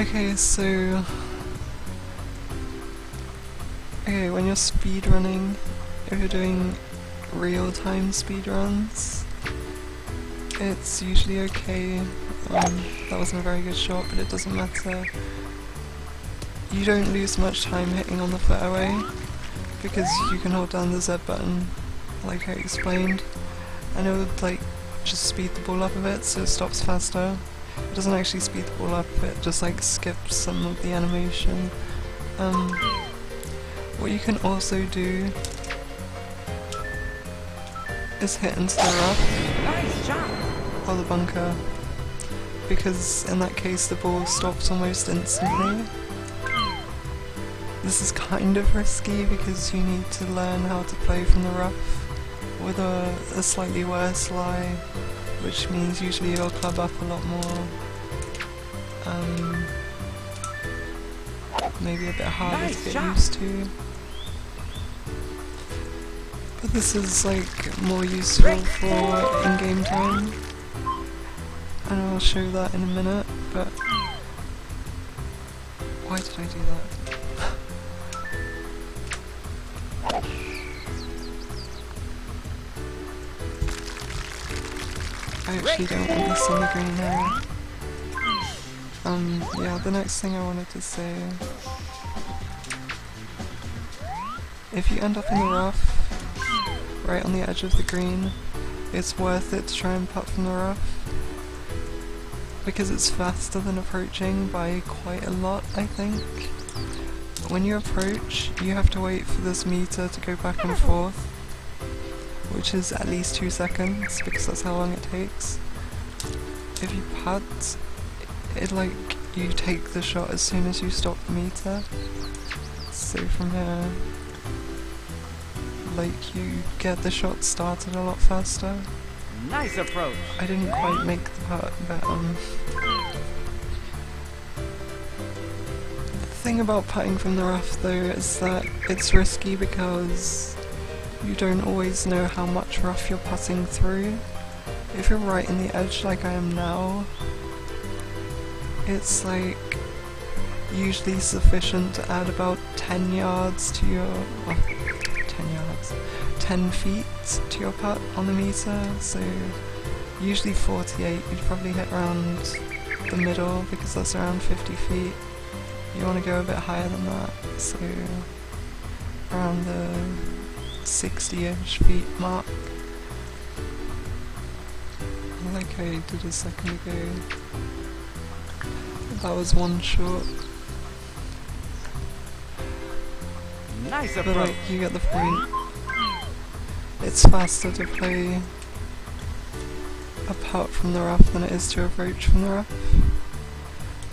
Okay, so... Okay, when you're speedrunning, if you're doing real-time speedruns, it's usually okay. That wasn't a very good shot, but it doesn't matter. You don't lose much time hitting on the fairway, because you can hold down the Z button, like I explained, and it would like just speed the ball up a bit so it stops faster. It doesn't actually speed the ball up, it just like skips some of the animation. What you can also do is hit into the rough. Nice shot. Or the bunker, because in that case the ball stops almost instantly. This is kind of risky because you need to learn how to play from the rough with a slightly worse lie, which means usually you'll club up a lot more. Maybe a bit harder to get used to. But this is like more useful for in-game time. And I'll show that in a minute, but why did I do that? I actually don't want this on the green now. Yeah, the next thing I wanted to say, if you end up in the rough, right on the edge of the green, it's worth it to try and putt from the rough, because it's faster than approaching by quite a lot, I think. When you approach, you have to wait for this meter to go back and forth, which is at least 2 seconds, because that's how long it takes. If you putt, you take the shot as soon as you stop the meter. So from here, you get the shot started a lot faster. Nice approach. I didn't quite make the putt, but the thing about putting from the rough though is that it's risky because you don't always know how much rough you're putting through. If you're right in the edge like I am now, it's like usually sufficient to add about 10 yards to your 10 feet to your putt on the meter, so usually 48, you'd probably hit around the middle because that's around 50 feet. You want to go a bit higher than that, so around the 60-ish feet mark, like I did a second ago. That was one short. Nice But approach. you get the point. It's faster to play a putt from the rough than it is to approach from the rough.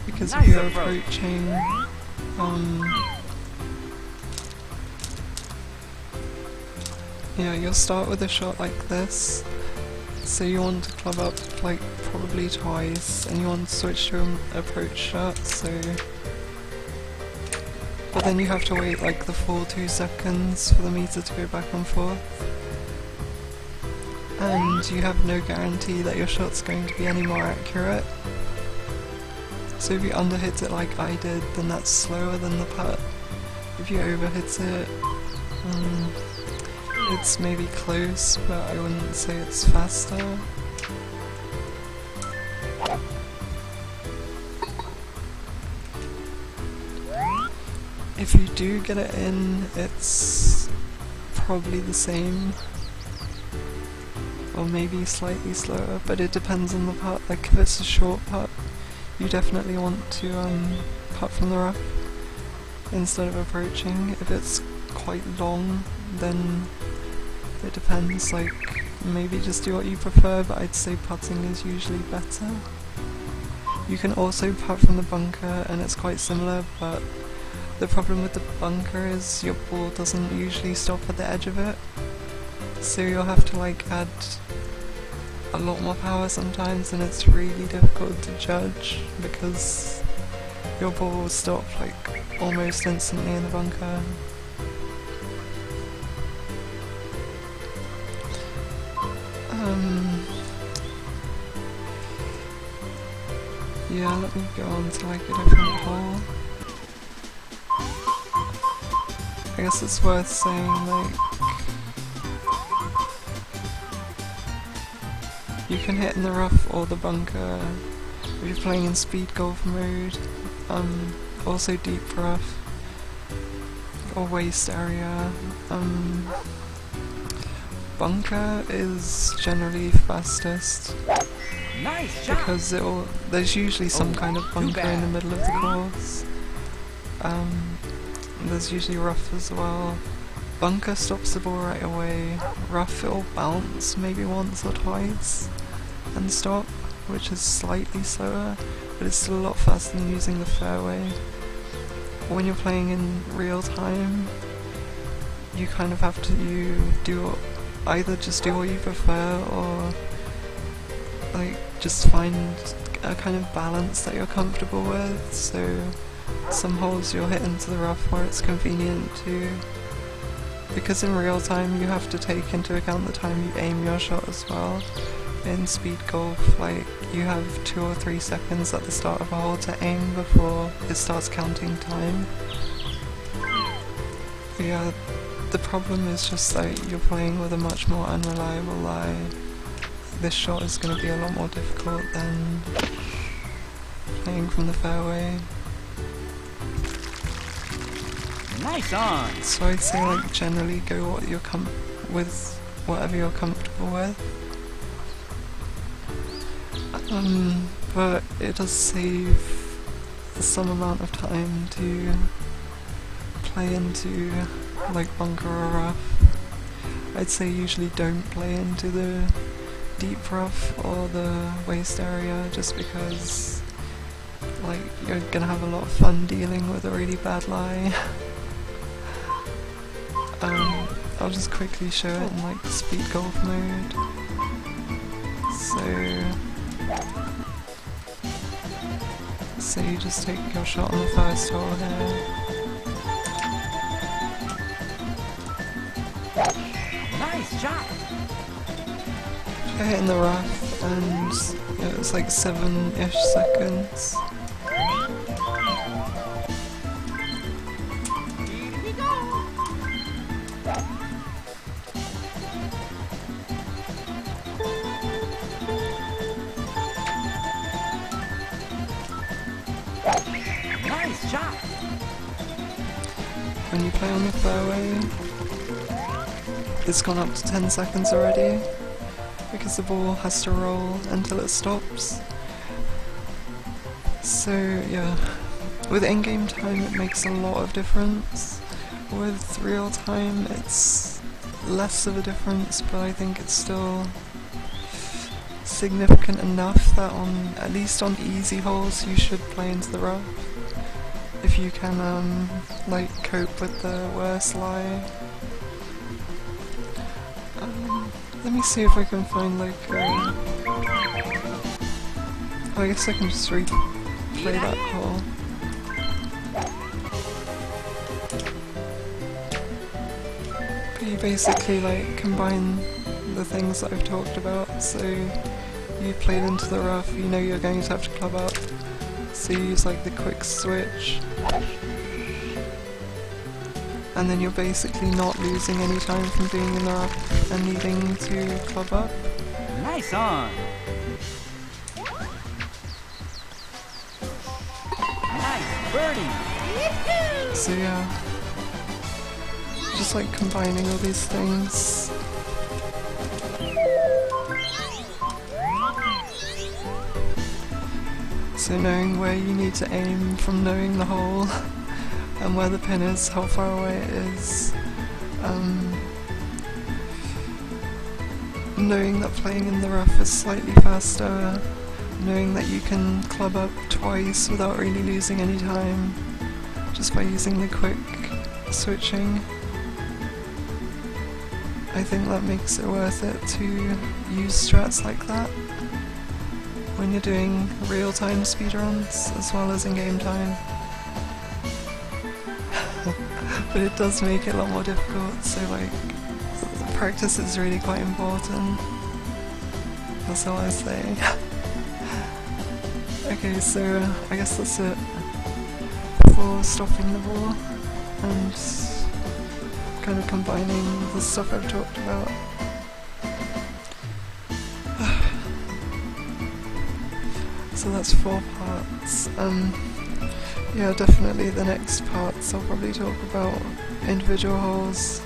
Because if you're approaching, yeah, you'll start with a shot like this. So you want to club up probably twice, and you want to switch to an approach shot, so... But then you have to wait the full 2 seconds for the meter to go back and forth. And you have no guarantee that your shot's going to be any more accurate. So if you underhit it like I did, then that's slower than the putt. If you overhit it, it's maybe close, but I wouldn't say it's faster. If you do get it in, it's probably the same, or maybe slightly slower, but it depends on the putt. If it's a short putt, you definitely want to putt from the rough instead of approaching. If it's quite long, then it depends, maybe just do what you prefer, but I'd say putting is usually better. You can also putt from the bunker, and it's quite similar, but the problem with the bunker is your ball doesn't usually stop at the edge of it, so you'll have to add a lot more power sometimes, and it's really difficult to judge because your ball will stop almost instantly in the bunker. Yeah, let me go on to like a different hole. I guess it's worth saying, like, you can hit in the rough or the bunker if you're playing in speed golf mode, also deep rough or waist area. Bunker is generally fastest Nice shot. because there's usually some kind of bunker in the middle of the course. There's usually rough as well. Bunker stops the ball right away. Rough, it'll bounce maybe once or twice and stop, which is slightly slower, but it's still a lot faster than using the fairway. When you're playing in real time, you kind of have to either just do what you prefer or like just find a kind of balance that you're comfortable with. So some holes you'll hit into the rough where it's convenient to, because in real time you have to take into account the time you aim your shot as well. In speed golf, like, you have 2 or 3 seconds at the start of a hole to aim before it starts counting time. But yeah, the problem is just that you're playing with a much more unreliable lie. This shot is going to be a lot more difficult than playing from the fairway. Nice on. So I'd say, like, generally go with whatever you're comfortable with. But it does save some amount of time to play into like bunker or rough. I'd say usually don't play into the deep rough or the waist area, just because like you're gonna have a lot of fun dealing with a really bad lie. I'll just quickly show it in like speed golf mode. So you just take your shot on the first hole here. Nice shot. I hit in the rough and it was like 7-ish seconds. Here we go. Nice shot. When you play on the fairway, it's gone up to 10 seconds already, because the ball has to roll until it stops. So yeah, with in-game time it makes a lot of difference. With real time it's less of a difference, but I think it's still significant enough that at least on easy holes you should play into the rough if you can like cope with the worst lie. Let me see if I can find like I guess I can just replay that hole. But you basically like combine the things that I've talked about. So you played into the rough, you know you're going to have to club up, so you use like the quick switch, and then you're basically not losing any time from being in the rough and needing to club up. Nice on. Nice birdie. So yeah, just like combining all these things. So knowing where you need to aim from knowing the hole and where the pin is, how far away it is. Knowing that playing in the rough is slightly faster. Knowing that you can club up twice without really losing any time, just by using the quick switching. I think that makes it worth it to use strats like that when you're doing real-time speedruns as well as in-game time. But it does make it a lot more difficult, so like, practice is really quite important. That's all I say. Okay, so I guess that's it for stopping the war and kind of combining the stuff I've talked about. So that's 4 parts. Yeah, definitely the next parts I'll probably talk about individual holes